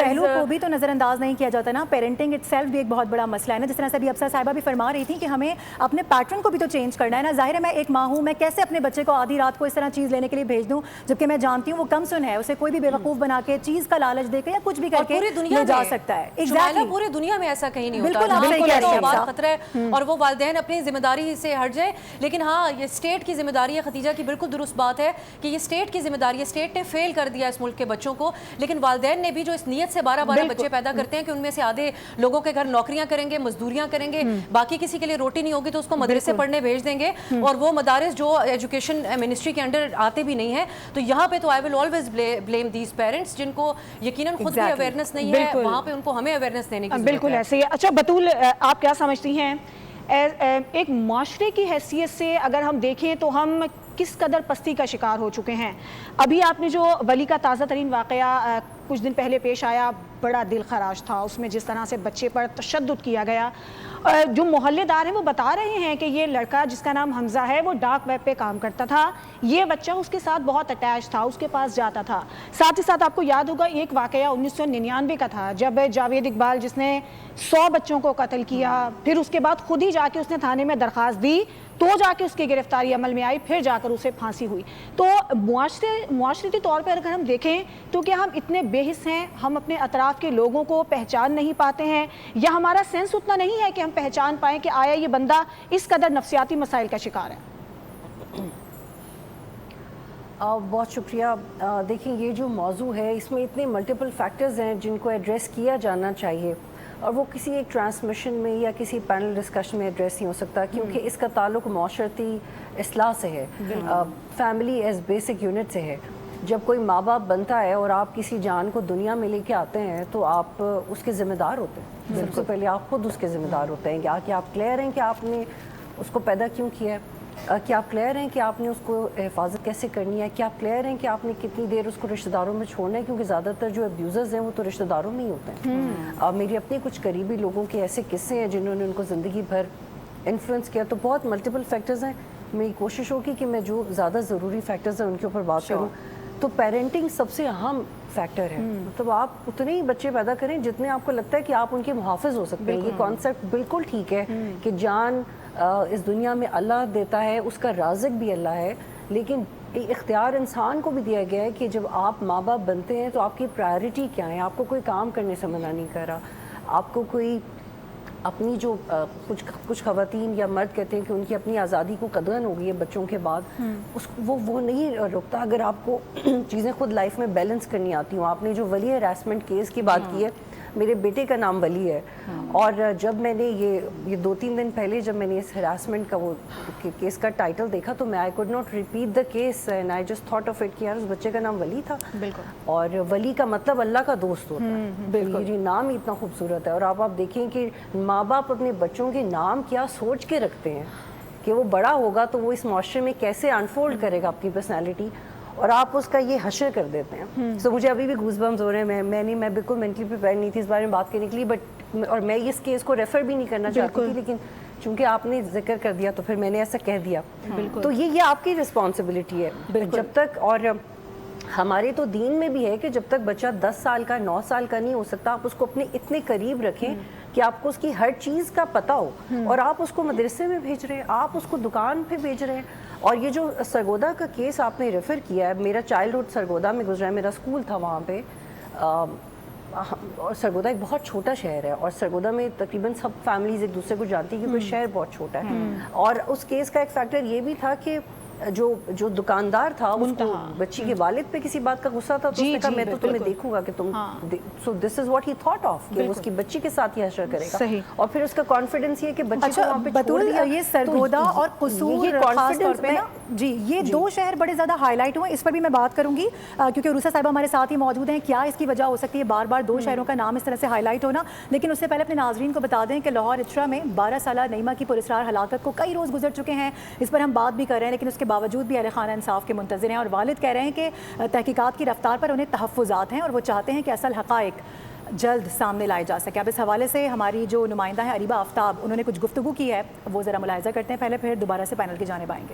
پہلو کو بھی تو نظر انداز نہیں کیا جاتا نا. پیرنٹنگ اٹ سیلف بھی ایک بہت بڑا مسئلہ ہے نا, جس طرح سے ابھی افسر صاحبہ بھی فرما رہی تھی کہ ہمیں اپنے پیٹرن کو بھی تو چینج کرنا ہے نا. ظاہر ہے میں ایک ماں ہوں, میں کیسے اپنے بچے کو آدھی رات کو اس طرح چیز لینے کے لیے بھیج دوں جبکہ میں جانتی ہوں وہ کم سن ہے, اسے کوئی بھی بیوقوف بنا کے چیز کا لالچ دے کے یا کچھ بھی کر کے لے جا سکتا ہے. ایگزیکٹلی پوری دنیا میں ایسا کہیں نہیں بالکل ہوتا, بہت خطرہ ہے اور وہ والدین اپنی ذمہ داری سے ہٹ جائے. لیکن ہاں یہ اسٹیٹ کی ذمہ داری ہے, ختیجہ کی بالکل درست بات ہے کہ یہ اسٹیٹ کی ذمہ داری ہے. اسٹیٹ نے فیل کر دیا اس ملک کے بچوں کو, لیکن والدین نے بھی جو اس نیت سے 12 بچے پیدا کرتے ہیں کہ ان میں سے آدھے لوگوں کے گھر نوکریاں کریں گے, مزدوریاں کریں گے, باقی کسی کے لیے روٹی نہیں ہوگی تو اس کو مدرسے پڑھنے بھیج دیں گے, اور وہ مدارس جو ایجوکیشن منسٹری کے انڈر آتے بھی نہیں ہیں. تو یہاں پہ تو I will always blame these parents جن کو یقیناً خود بھی اویئرنیس نہیں ہے, وہاں پہ ان کو ہمیں اویئرنیس دینے کی ضرورت ہے. بالکل ایسے ہی. اچھا بطول, آپ کیا سمجھتی ہیں ایک معاشرے کی حیثیت سے اگر ہم دیکھیں تو ہم کس قدر پستی کا شکار ہو چکے ہیں؟ ابھی آپ نے جو ولی کا تازہ ترین واقعہ کچھ دن پہلے پیش آیا, بڑا دل خراش تھا, اس میں جس طرح سے بچے پر تشدد کیا گیا. جو محلے دار ہیں وہ بتا رہے ہیں کہ یہ لڑکا جس کا نام حمزہ ہے وہ ڈارک ویب پہ کام کرتا تھا, یہ بچہ اس کے ساتھ بہت اٹیچ تھا, اس کے پاس جاتا تھا. ساتھ ہی ساتھ آپ کو یاد ہوگا ایک واقعہ 1999 کا تھا جب جاوید اقبال جس نے 100 بچوں کو قتل کیا, پھر اس کے بعد خود ہی جا کے اس نے تھانے میں درخواست دی تو جا کے اس کی گرفتاری عمل میں آئی, پھر جا کر اسے پھانسی ہوئی. تو معاشرتی طور پر اگر ہم دیکھیں تو کیا ہم اتنے بے حس ہیں, ہم اپنے اطراف کے لوگوں کو پہچان نہیں پاتے ہیں, یا ہمارا سینس اتنا نہیں ہے کہ ہم پہچان پائیں کہ آیا یہ بندہ اس قدر نفسیاتی مسائل کا شکار ہے؟ بہت شکریہ. دیکھیں یہ جو موضوع ہے اس میں اتنے ملٹیپل فیکٹرز ہیں جن کو ایڈریس کیا جانا چاہیے, اور وہ کسی ایک ٹرانسمیشن میں یا کسی پینل ڈسکشن میں ایڈریس نہیں ہو سکتا, کیونکہ اس کا تعلق معاشرتی اصلاح سے ہے, فیملی ایز بیسک یونٹ سے ہے. جب کوئی ماں باپ بنتا ہے اور آپ کسی جان کو دنیا میں لے کے آتے ہیں تو آپ اس کے ذمہ دار ہوتے ہیں. سب سے پہلے آپ خود اس کے ذمہ دار ہوتے ہیں کہ آپ کلیئر ہیں کہ آپ نے اس کو پیدا کیوں کیا ہے, کیا آپ کلیئر ہیں کہ آپ نے اس کو حفاظت کیسے کرنی ہے, کیا آپ کلیئر ہیں کہ آپ نے کتنی دیر اس کو رشتہ داروں میں چھوڑنا ہے, کیونکہ زیادہ تر جو ابیوزرز ہیں وہ تو رشتہ داروں میں ہی ہوتے ہیں. میری اپنی کچھ قریبی لوگوں کے ایسے قصے ہیں جنہوں نے ان کو زندگی بھر انفلوئنس کیا. تو بہت ملٹیپل فیکٹرز ہیں. میری کوشش ہوگی کہ میں جو زیادہ ضروری فیکٹرز ہیں ان کے اوپر بات کروں. تو پیرنٹنگ سب سے اہم فیکٹر ہے. مطلب آپ اتنے ہی بچے پیدا کریں جتنے آپ کو لگتا ہے کہ آپ ان کے محافظ ہو سکتے ہیں. یہ کانسیپٹ بالکل ٹھیک ہے کہ جان اس دنیا میں اللہ دیتا ہے, اس کا رازق بھی اللہ ہے, لیکن اختیار انسان کو بھی دیا گیا ہے کہ جب آپ ماں باپ بنتے ہیں تو آپ کی پرائرٹی کیا ہے. آپ کو کوئی کام کرنے سے منع نہیں کر رہا, آپ کو کوئی اپنی جو کچھ خواتین یا مرد کہتے ہیں کہ ان کی اپنی آزادی کو قدغن ہو گئی ہے بچوں کے بعد, وہ نہیں روکتا. اگر آپ کو چیزیں خود لائف میں بیلنس کرنی آتی ہوں. آپ نے جو ولی ہراسمنٹ کیس کی بات کی ہے, میرے بیٹے کا نام ولی ہے, اور جب میں نے یہ 2-3 دن پہلے جب میں نے اس ہراسمنٹ کا وہ کیس کا ٹائٹل دیکھا تو میں I could not repeat the case and I just thought of it کہ یار اس بچے کا نام ولی تھا. اور ولی کا مطلب اللہ کا دوست ہوتا ہے. یہ نام ہی اتنا خوبصورت ہے. اور آپ دیکھیں کہ ماں باپ اپنے بچوں کے نام کیا سوچ کے رکھتے ہیں کہ وہ بڑا ہوگا تو وہ اس معاشرے میں کیسے انفولڈ کرے گا اپنی پرسنالٹی, اور آپ اس کا یہ حشر کر دیتے ہیں. سو مجھے ابھی بھی گوز بمز ہو رہے ہیں. میں بالکل مینٹلی پریپیئر نہیں تھی اس بارے میں بات کرنے کے لیے, بٹ اور میں اس کیس کو ریفر بھی نہیں کرنا چاہتی تھی, لیکن چونکہ آپ نے ذکر کر دیا تو پھر میں نے ایسا کہہ دیا. تو یہ آپ کی رسپانسبلٹی ہے جب تک, اور ہمارے تو دین میں بھی ہے کہ جب تک بچہ 10 سال کا 9 سال کا نہیں ہو سکتا آپ اس کو اپنے اتنے قریب رکھیں کہ آپ کو اس کی ہر چیز کا پتہ ہو, اور آپ اس کو مدرسے میں بھیج رہے ہیں, آپ اس کو دکان پہ بھیج رہے ہیں. اور یہ جو سرگودا کا کیس آپ نے ریفر کیا ہے, میرا چائلڈ ہوڈ سرگودا میں گزرا ہے, میرا اسکول تھا وہاں پہ, اور سرگودا ایک بہت چھوٹا شہر ہے, اور سرگودا میں تقریباً سب فیملیز ایک دوسرے کو جانتی ہیں کیونکہ شہر بہت چھوٹا ہے. اور اس کیس کا ایک فیکٹر یہ بھی تھا کہ جو دکاندار تھا اس کو بچی کے والد پہ کسی بات کا غصہ تھا, تو اس نے کہا میں تو تمہیں دیکھوں گا کہ تم, so this is what he thought of کہ اس کی بچی کے ساتھ یہ حشر کرے گا. اور پھر اس کا کانفیڈنس یہ کہ بچی کو وہاں پہ چھوڑ دیا. یہ سرگودا اور قصور خاص طور پہ نا جی یہ 2 شہر بڑے زیادہ ہائی لائٹ ہوئے. اس پر بھی میں بات کروں گی کیونکہ عروسہ صاحبہ ہمارے ساتھ ہی موجود ہیں. کیا اس کی وجہ ہو سکتی ہے بار بار 2 شہروں کا نام اس طرح سے ہائی لائٹ ہونا؟ لیکن اس سے پہلے اپنے ناظرین کو بتا دیں کہ لاہور اٹرا میں 12 سالہ نعیمہ کی پراسرار ہلاکت کو کئی روز گزر چکے ہیں. اس پر ہم بات بھی کر رہے ہیں, لیکن اس کے باوجود بھی اہل خانہ انصاف کے منتظر ہیں, اور والد کہہ رہے ہیں کہ تحقیقات کی رفتار پر انہیں تحفظات ہیں اور وہ چاہتے ہیں کہ اصل حقائق جلد سامنے لائے جا سکے. اب اس حوالے سے ہماری جو نمائندہ ہے اریبہ آفتاب, انہوں نے کچھ گفتگو کی ہے, وہ ذرا ملاحظہ کرتے ہیں, پہلے پھر دوبارہ سے پینل کی جانب آئیں گے.